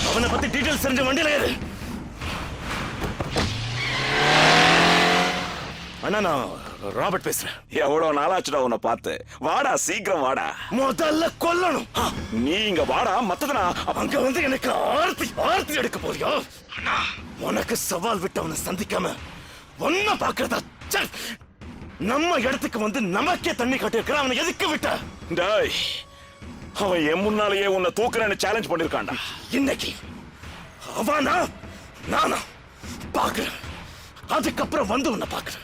அவனை பத்தி டீடைல்ஸ் தெரிஞ்ச வண்டியில ஏறு. அண்ணா நான் ராபர்ட் பேசுறேன். எவ்வளவு நாளாச்சுடா உன்னை பார்த்து. வாடா சீக்கிரம் வாடா. முதல்ல கொல்லணும். நீ இங்க வாடா, மத்ததுனா அங்க வந்து எனக்கு ஆர்த்தி எடுக்க போறியா? உனக்கு சவால் விட்டு அவனை சந்திக்காம ஒன்ன பாக்குறதா? நம்ம இடத்துக்கு வந்து நமக்கே தண்ணி கட்டி இருக்கிற அவனை எதுக்கு விட்ட? டேய், அவன் என் முன்னாலேயே உன்னை தூக்குறேன்னு சேலஞ்ச் பண்ணிருக்கான்டா. இன்னைக்கு அவனா நானா பாக்குறேன். அதுக்கப்புறம் வந்து உன்னை பாக்குறேன்.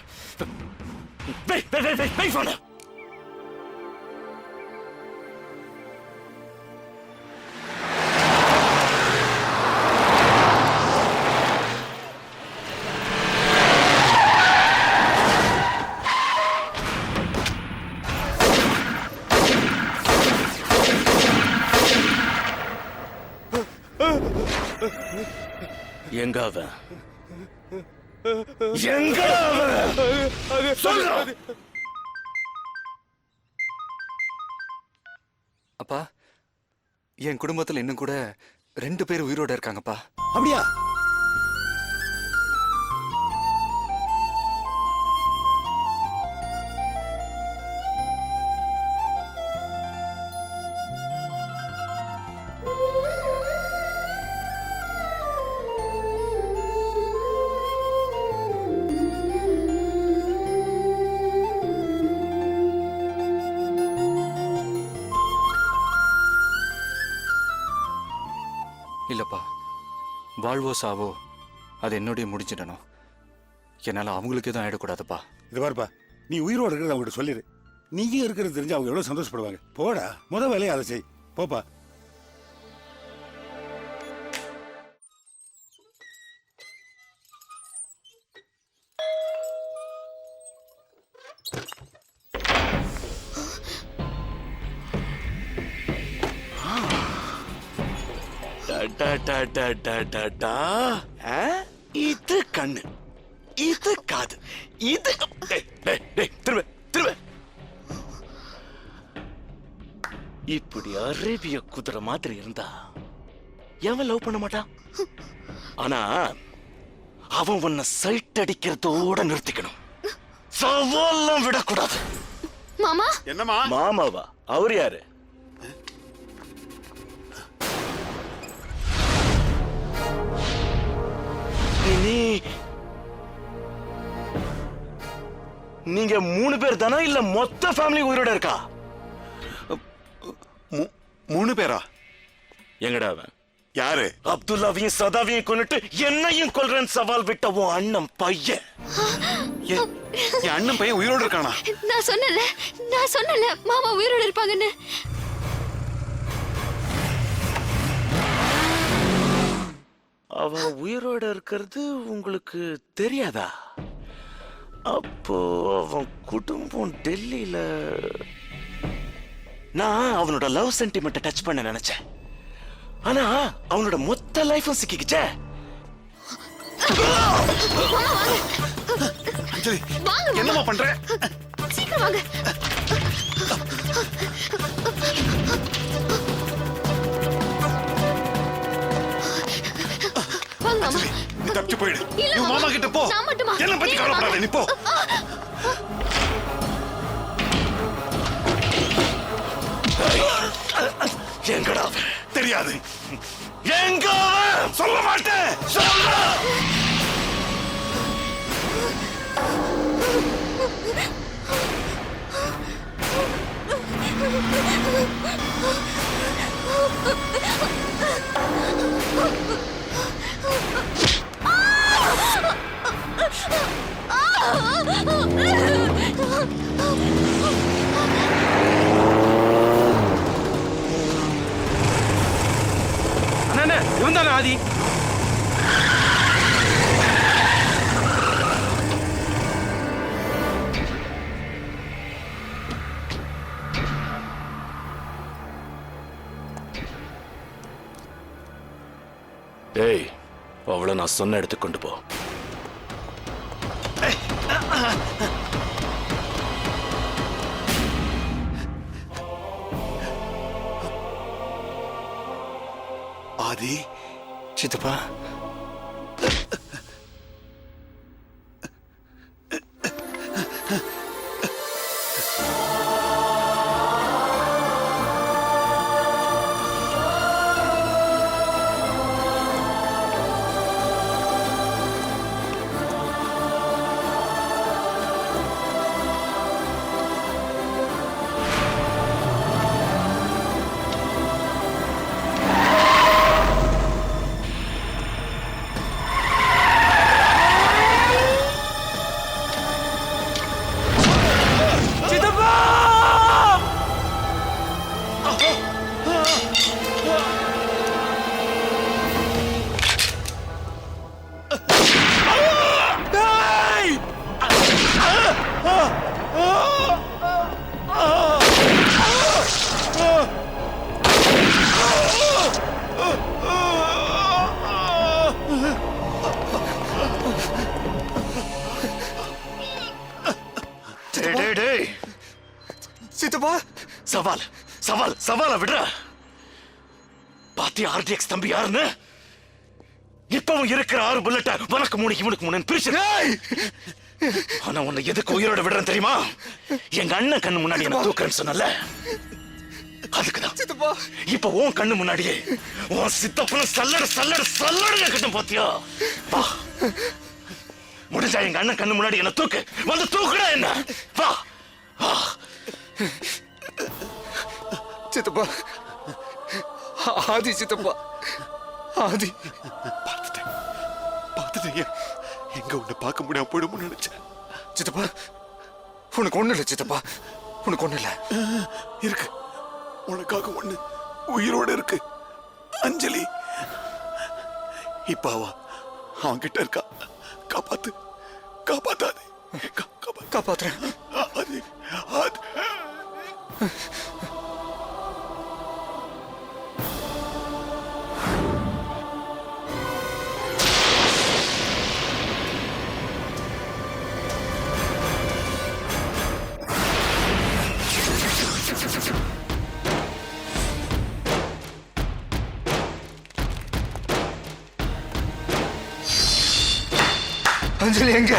எங்க அவன்? எங்க அவன்? சொல்றா. அப்பா, என் குடும்பத்துல இன்னும் கூட 2 பேர் உயிரோட இருக்காங்கப்பா. அப்படியா? இல்லப்பா, வாழ்வோ சாவோ அது என்னோடய முடிஞ்சிடணும். என்னால அவங்களுக்கு எதுவும் ஆயிடக்கூடாதுப்பா. இது பாருப்பா, நீ உயிரோடு இருக்கிறத அவங்ககிட்ட சொல்லிடு. நீங்க இருக்கிறது தெரிஞ்சு அவங்க எவ்வளவு சந்தோஷப்படுவாங்க. போடா, முத வேலையை அதை செய். போப்பா. இது கண்ணு, இது காது, இது திரும்ப திரும்ப. இப்படி அரேபிய குதிரை மாதிரி இருந்தா எவன் லவ் பண்ண மாட்டான்? ஆனா அவன் உன்னை சைட் அடிக்கிறதோட நிறுத்திக்கணும். சவால்லாம் விடக்கூடாது. மாமா. என்னமா? மாமாவா? அவர் யாரு? நீங்க 3 பேர் தானா இல்ல மொத்த ஃபேமிலி உயிரோட இருக்கா? 3 பேரா? எங்கடா அவன்? யாரு? அப்துல்லாவையும் சதாவையும் கொன்னுட்டு என்னையும் கொல்றேன்னு சவால் விட்ட உன் அண்ணன் பையன். என் அண்ணன் பையன் உயிரோட இருக்கானா? நான் சொன்னல மாமா உயிரோட இருப்பாங்கன்னு. அவன் உயிரோட இருக்கிறது உங்களுக்கு தெரியாதா? அப்போ அவன் குடும்பம் டெல்லியில. நான் அவனோட லவ் சென்டிமெண்ட் டச் பண்ண நினைச்சேன். ஆனா அவனோட மொத்த லைஃபும் சிக்கிக்கிச்சே. என்னமா பண்ற? சீக்கிரம் வாங்க. நீ தப்பிச்சு போயிடு. நீ மாமா கிட்ட போ. என்ன பத்தி கவலைப்படாத, நீ போ. எங்கடா தெரியாது. எங்க சொல்ல மாட்டேன். சொல்ல. அண்ணா இவன் தானே ஆதி? டேய், அவளை நான் சொன்ன இடத்துக்கு கொண்டு போ. ஆதி சித்தப்பா சித்தப்பா சவால் சவால் சவால விடுற பாத்தி ஆர்டிஎக்ஸ் தம்பி யாருன்னு இப்பவும் இருக்கிற 6 புல்லட்ட உனக்கு 3 இவனுக்கு 3 பிரிச்சு ஆனா உன்னை எதுக்கு உயிரோட விடுறேன் தெரியுமா எங்க அண்ணன் கண்ணு முன்னாடி என்ன தூக்குறேன்னு சொன்னல அதுக்குதான் சித்தப்பா இப்ப உன் கண்ணு முன்னாடியே உன் சித்தப்பன சல்லட சல்லட சல்லட கட்டும் பாத்தியா வா முடிஞ்சா எங்க அண்ணன் கண்ணு முன்னாடி என்ன தூக்கு வந்து தூக்குடா என்ன வா வா சித்தப்பா ஆதி சித்தப்பா ஆதி பார்த்துட்டேன் எங்க உன்னை பார்க்க முடியாம போயிடும்னு நினைச்சேன் சித்தப்பா உனக்கு ஒண்ணு இல்லை சித்தப்பா உனக்கு ஒண்ணு இல்லை இருக்கு உனக்காக ஒண்ணு உயிரோட இருக்கு அஞ்சலி இப்ப அவன் கிட்ட இருக்கா காப்பாத்து காப்பாத்தாது காப்பாத்துறேன் அது அது அஞ்சலி எங்க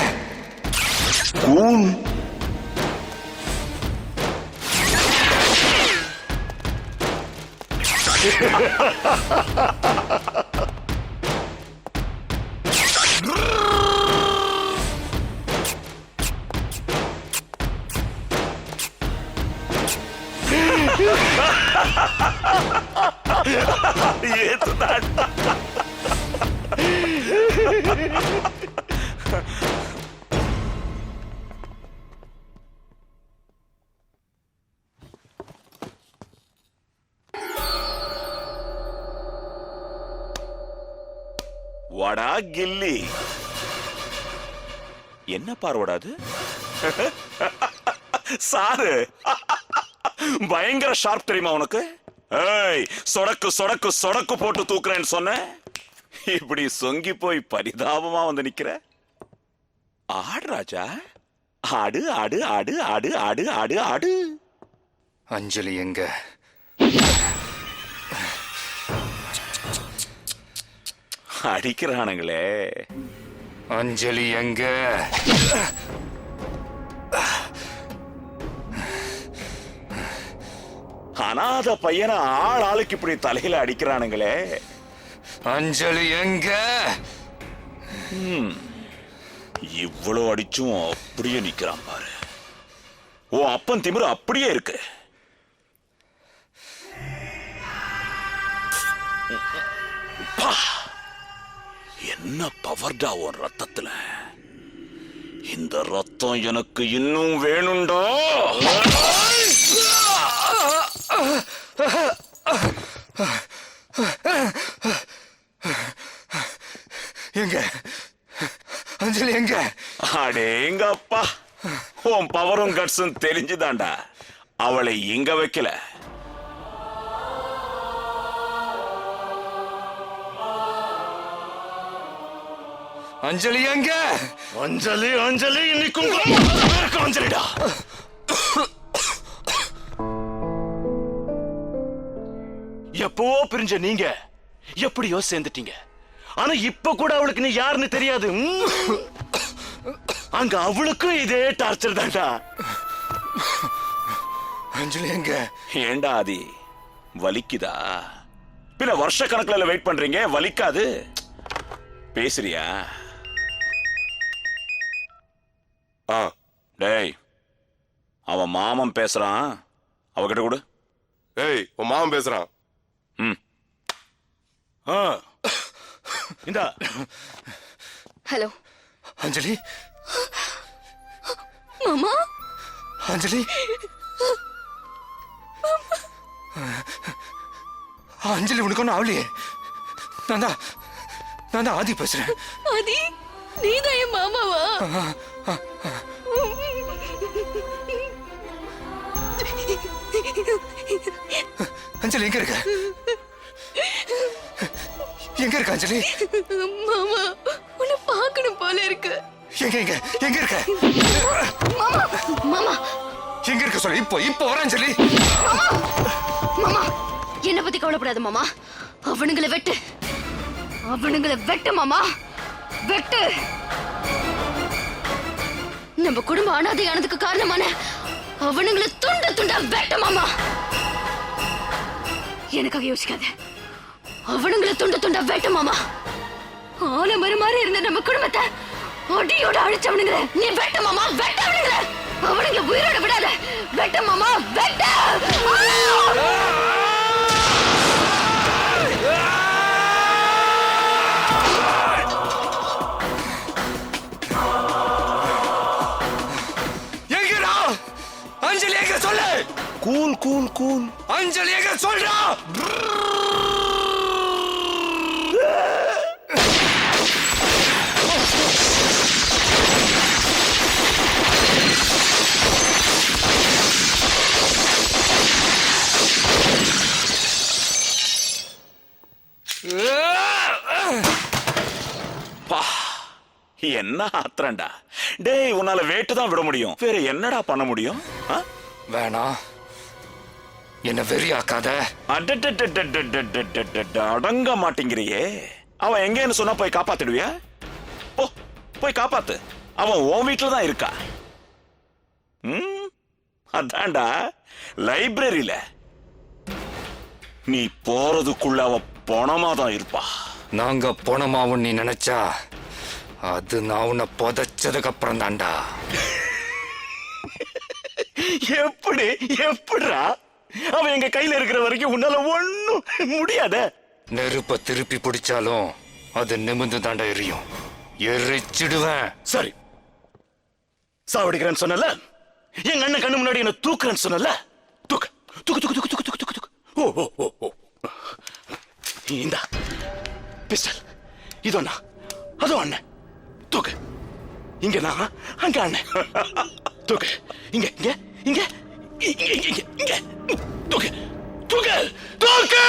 வாடா கில்லி என்ன பார்வடாது சாரு பயங்கர ஷார்ப் தெரியுமா உனக்கு ஏய் சொடக்கு சொடக்கு சொடக்கு போட்டு தூக்குறேன்னு சொன்ன இப்படி சொங்கி போய் பரிதாபமா வந்து நிக்கிற ஆடு ராஜா ஆடு ஆடு ஆடு ஆடு ஆடு ஆடு ஆடு அஞ்சலி எங்க அடிக்கிறானுங்களே அஞ்சலி எங்க அனாத பையனை ஆளுக்கு இப்படி தலையில அடிக்கிறானுங்களே அஞ்சலி எங்க இவ்வளவு அடிச்சும் அப்படியே நிக்கிறான் பாரு ஓ அப்பன் திமிரு அப்படியே இருக்கு என்ன பவர்டா உன் ரத்தத்துல இந்த ரத்தம் எனக்கு இன்னும் வேணும்டா எங்க அஞ்சலி எங்க அடேங்கப்பா உன் பவரும் கட்ஸும் தெரிஞ்சுதான்டா அவளை இங்க வைக்கல அஞ்சலி எங்க அஞ்சலி அஞ்சலி இன்னைக்கும் அஞ்சலிடா எப்போ பிரிஞ்ச நீங்க எப்படியோ சேர்ந்துட்டீங்க. ஆனா இப்ப கூட அவளுக்கு நீ யாருன்னு தெரியாது. அங்க அவளுக்கும் இதே டார்ச்சர் தான்டா. அஞ்சலி எங்க? ஏண்டா ஆதி, வலிக்குதா? பின்ன வருஷ கணக்குல வெயிட் பண்றீங்க, வலிக்காது? பேசுறியா? டேய், அவன் மாமன் பேசுறான், அவகிட்ட கொடு. ஏய், உன் மாமன் பேசுறான். இந்தா. ஹலோ அஞ்சலி. மாமா. அஞ்சலி. அஞ்சலி, உனக்கு ஒன்றும் ஆவலையே? நான் தான் ஆதி பேசுறேன். ஆதி, நீதான் என் மாமாவா? அஞ்சலி எங்க இருக்க? எங்க இருக்க அஞ்சலி? மாமா, உன்னை பார்க்கணும் போல இருக்கு. எங்க எங்க எங்க இருக்க? மாமா, மாமா எங்க இருக்க சொல்லு. இப்போ வர அஞ்சலி. மாமா, என்ன பத்தி கவலைப்படாத மாமா. அவனுங்களை வெட்டு மாமா, வெட்டு. நம்ம குடும்ப அனாதையானதுக்கு காரணமான அவனுங்களை துண்டா வெட்ட மாமா. எனக்காக யோசிக்காத, அவனுங்களை துண்டா வெட்ட மாமா. ஆலமரம் மாதிரி இருந்த நம்ம குடும்பத்தை அடியோட அழிச்சவனுங்க நீ வெட்ட மாமா, வெட்ட அவனுங்க. அவனுங்க உயிரோட விடாத, வெட்ட மாமா, வெட்ட. எங்கடா அஞ்சலி? எங்க சொல்லு. Cool cool cool. அஞ்சலி எங்க சொல்றா? என்ன ஆத்திரண்டா டேய், உன்னால வேட்டு தான் விட முடியும், வேற என்னடா பண்ண முடியும்? வேணாம், என்ன வெறியாக்காத. அடங்க மாட்டேங்கிறியே. அவன் எங்கன்னு சொன்னா போய் காப்பாத்திடுவியா? போய் காப்பாத்து. அவன் உன் வீட்டுல தான் இருக்கா. அதான்டா லைப்ரரியில. நீ போறதுக்குள்ள அவ பணமா தான் இருப்பா. நாங்க பணமாவும் நீ நினைச்சா அது நான் உன்னை புதைச்சதுக்கு அப்புறம் தான்டா. எப்படிடா? அவன் எங்க கையில இருக்கிற வரைக்கும் உன்னால ஒண்ணும் முடியாத. நெருப்ப திருப்பி பிடிச்சாலும் அது நிமிந்து தாண்டா எரியும். எரிச்சிடுவேன். சரி, சாவடிக்கிறேன்னு சொன்னல, எங்க அண்ணன் கண்ணு முன்னாடி என்ன தூக்குறேன்னு சொன்னல, தூக்கு தூக்கு தூக்கு தூக்கு தூக்கு தூக்கு தூக்கு. ஓ இந்த பிஸ்டல் இதோ அதோ அண்ணன் தூக்கு. இங்க நான், அங்க அண்ணன் தூக்கு. இங்க இங்க இங்க இங்க இங்க இங்க தூக்கு தூக்கு தூக்கு.